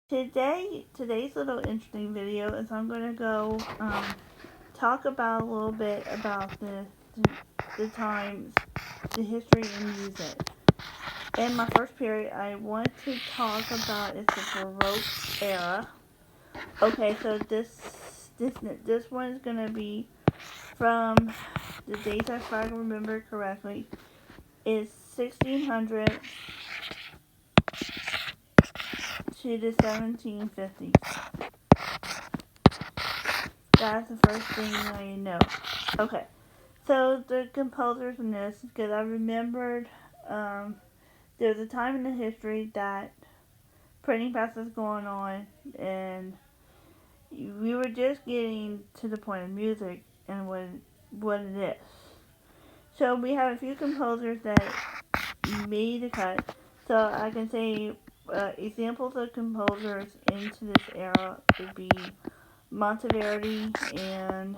Today's little interesting video is I'm gonna go talk about a little bit about the times, the history in music. In my first period, I want to talk about is the Baroque era. Okay, so this one is gonna be from the dates if I can remember correctly is 1600 to the 1750s. That's the first thing I know. Okay, so the composers in this, because I remembered there was a time in the history that printing press was going on, and we were just getting to the point of music and what it is. So we have a few composers that made the cut. So I can say examples of composers into this era would be Monteverdi and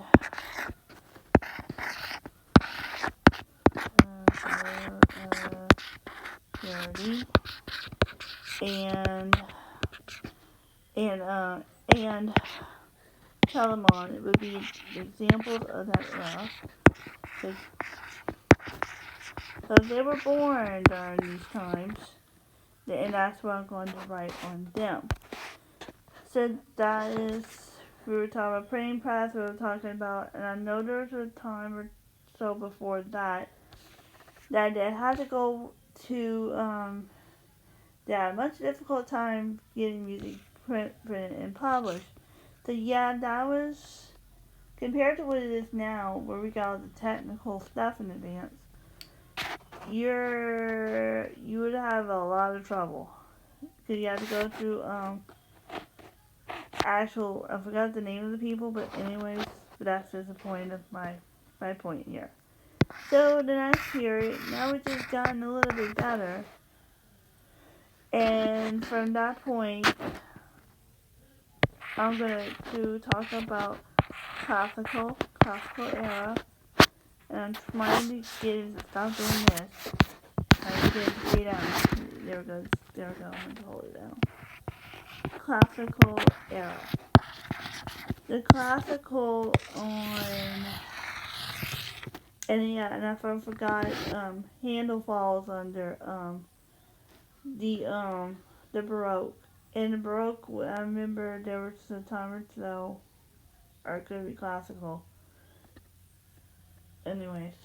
Verdi and and uh, and Telemon. It would be examples of that era. So they were born during these times, and that's what I'm going to write on them. So that is, we were talking about printing press, we were talking about, and I know there was a time or so before that they had to go to, they had a much difficult time getting music printed and published. So yeah, that was, compared to what it is now, where we got all the technical stuff in advance, you would have a lot of trouble. Because you have to go through, I forgot the name of the people, but anyways, that's just the point of my point here. So the next period, now it's just gotten a little bit better. And from that point, I'm going to talk about classical era. And I'm trying to stop doing this. Trying to get it down. There we go. I'm going to hold it down. Classical era. The classical on, and yeah, and if I forgot, Handel falls under the the Baroque. In the Baroque, I remember there was a time or so, or it could be classical. Anyways,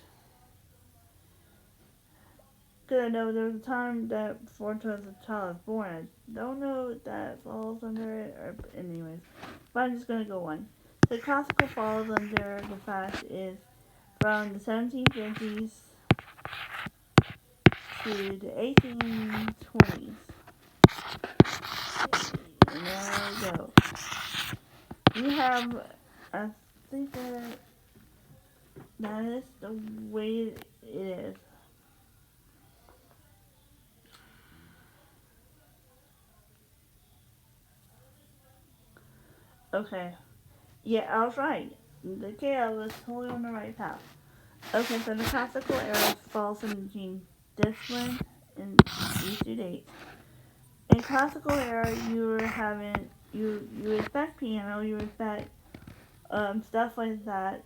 because I know there was a time that before the child was born. I don't know if that falls under it, or anyways, but I'm just gonna go on. The classical falls under the fact is from the 1750s to the 1820s. And there we go. You have, I think that is the way it is. Okay. Yeah, I was right. Okay, I was totally on the right path. Okay, so the classical era falls in between this one and these two dates. In classical era, you were having you respect piano, you respect stuff like that.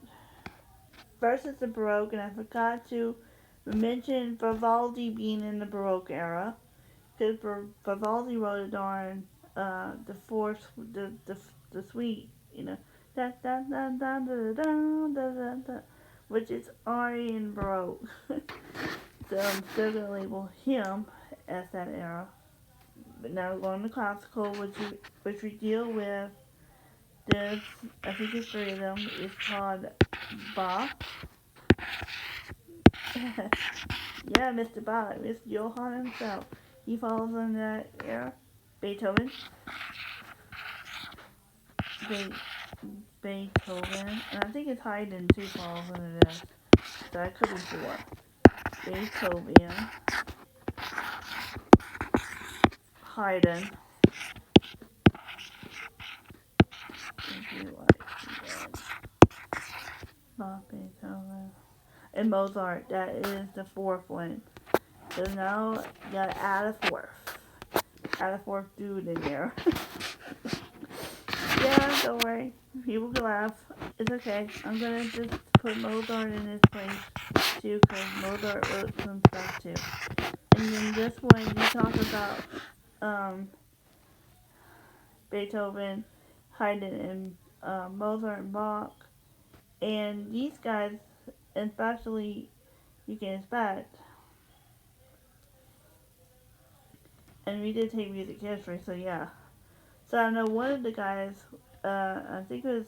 Versus the Baroque, and I forgot to mention Vivaldi being in the Baroque era, because Vivaldi wrote it on the fourth, the suite, you know, da da da da da da da da da, which is already in Baroque. So I'm still gonna label him as that era. But now going to classical, which we deal with this, I think it's three of them, is called Bach. Yeah, Mr. Bach, Mr. Johann himself. He falls in that era. Beethoven. Beethoven. And I think it's Haydn too falls into this. So I could be four. Beethoven. Haydn. Beethoven. And Mozart. That is the fourth one. So now you gotta add a fourth. add a fourth dude in there. Yeah, don't worry. People can laugh. It's okay. I'm gonna just put Mozart in his place too, because Mozart wrote some stuff too. And then this one, you talk about um, Beethoven, Haydn, and Mozart and Bach. And these guys, especially, you can expect. And we did take music history, so yeah. So I know one of the guys, I think it was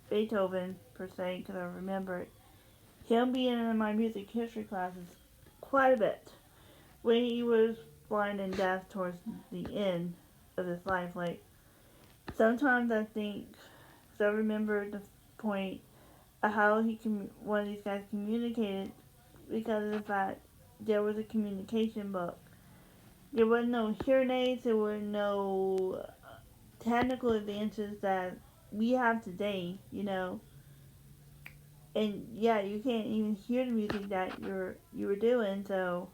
Beethoven per se, because I remember it, him being in my music history classes quite a bit. When he was blind and deaf towards the end of his life, like, sometimes I think, because I remember the point of how one of these guys communicated, because of the fact there was a communication book. There were no hearing aids, there were no technical advances that we have today, and yeah, you can't even hear the music that you were doing, so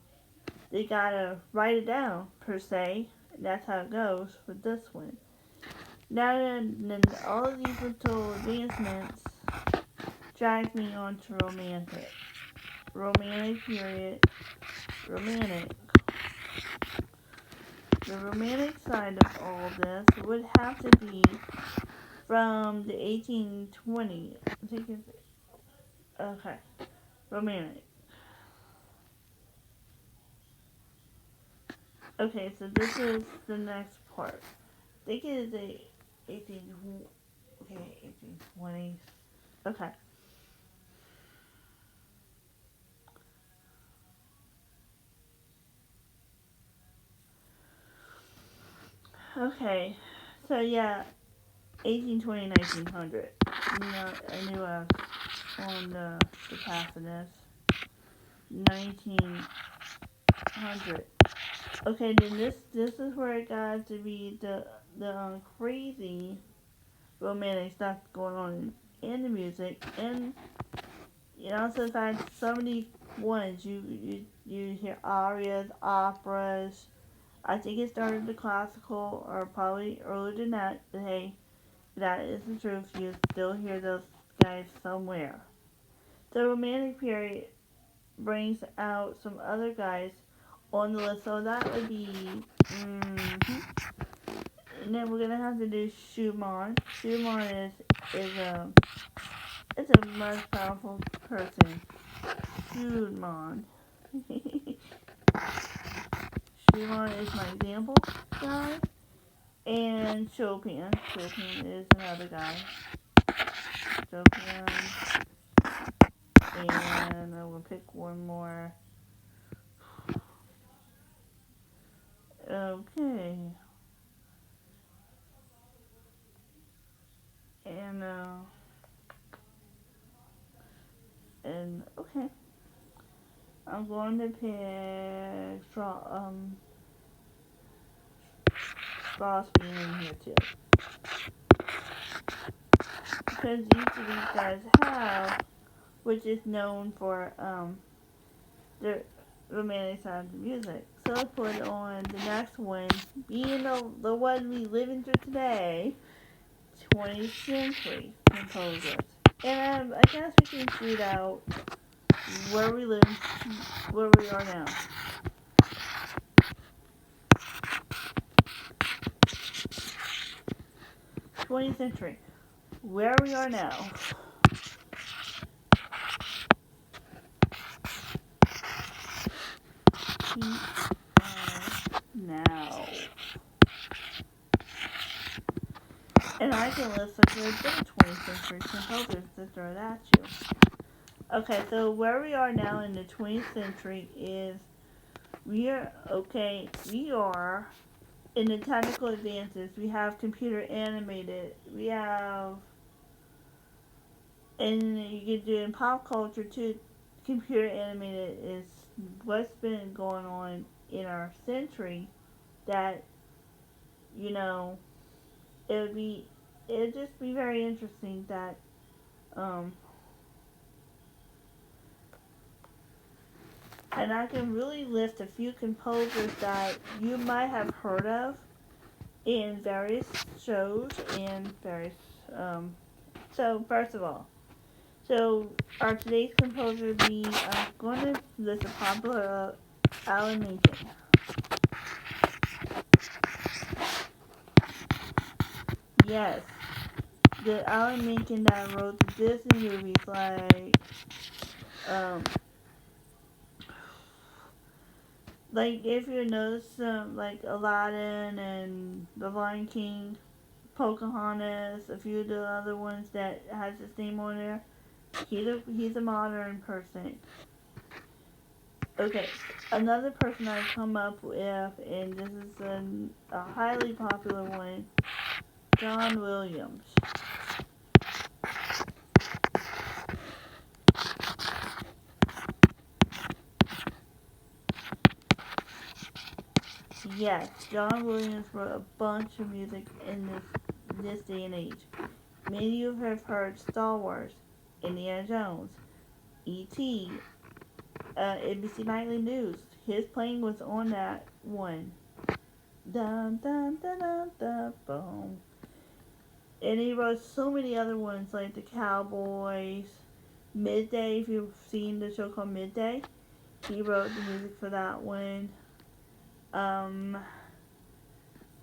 they gotta write it down per se. That's how it goes with this one. Now then all of these little advancements drag me on to romantic period, romantic. The romantic side of all this would have to be from the 1820s. I think it's okay. Romantic. Okay, so this is the next part. I think it is the 1820s. Okay. Okay. So yeah, 1820, 1900. I knew I was on the path of this. 1900. Okay, then this is where it got to be the crazy romantic stuff going on in the music, and also the fact some of these ones you hear arias, operas. I think it started the classical, or probably earlier than that. But hey, that is the truth. You still hear those guys somewhere. The romantic period brings out some other guys on the list, so that would be. And then we're gonna have to do Schumann. Schumann is a much powerful person. Schumann. Schumann is my example guy, and Chopin. Chopin is another guy. Chopin, and I will pick one more. Okay, and okay, I'm going to pick Crosby in here too, because each of these guys have, which is known for the romantic side of the music. So let's put on the next one, being the one we live in today, 20th century composers. And I guess we can shoot out where we live, where we are now. 20th century, where we are now. Now. And I can list a good bit of 20th century composers to throw at you. Okay, so where we are now in the 20th century is we are in the technical advances. We have computer animated. We have, and you can do in pop culture too. Computer animated is what's been going on in our century. That you know, it would be, it'd just be very interesting that um And I can really list a few composers that you might have heard of in various shows and various, so first of all, so our today's composer be, I'm going to list a popular Alan Menken. Yes, the Alan Menken that wrote the Disney movies um, like if you notice, like Aladdin and The Lion King, Pocahontas, a few of the other ones that has his name on there. He's a modern person. Okay, another person I've come up with, and this is a highly popular one, John Williams. Yes, John Williams wrote a bunch of music in this day and age. Many of you have heard Star Wars, Indiana Jones, E.T., NBC Nightly News. His playing was on that one. Dun dun dun dun dun boom. And he wrote so many other ones like The Cowboys, Midday. If you've seen the show called Midday, he wrote the music for that one. Um,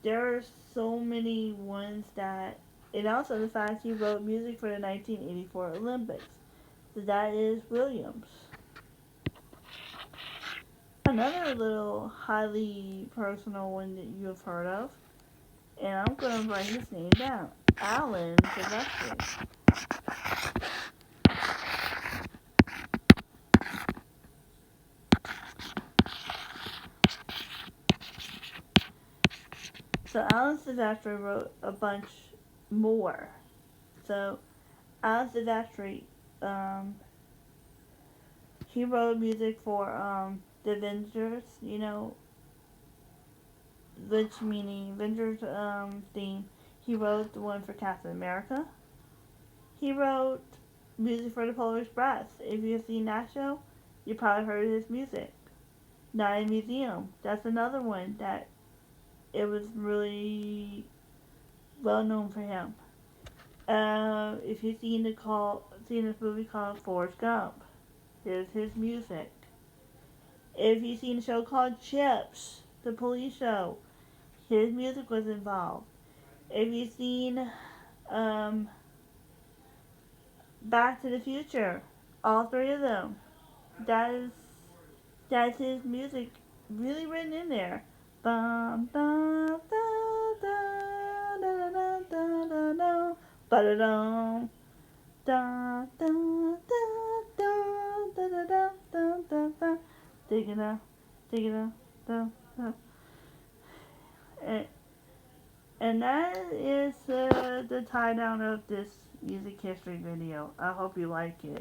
there are so many ones that, and also the fact he wrote music for the 1984 Olympics. So that is Williams. Another little highly personal one that you have heard of, and I'm going to write his name down. Alan Silvestri. So Alan Silvestri wrote a bunch more. So Alan Silvestri, um, he wrote music for the Avengers, which meaning Avengers theme. He wrote the one for Captain America. He wrote music for the Polar Express. If you've seen that show, you probably heard his music. Night Museum. That's another one that it was really well known for him. If you've seen this movie called Forrest Gump, here's his music. If you've seen a show called Chips, the police show, his music was involved. If you've seen um, Back to the Future, all three of them, that's his music really written in there. Bum, bum, da, da, da, da, da, da, da, ba-da-dum. Da da da da da da da da da da. Dig it up, dig it up, da da. And that is the tie down of this music history video. I hope you like it.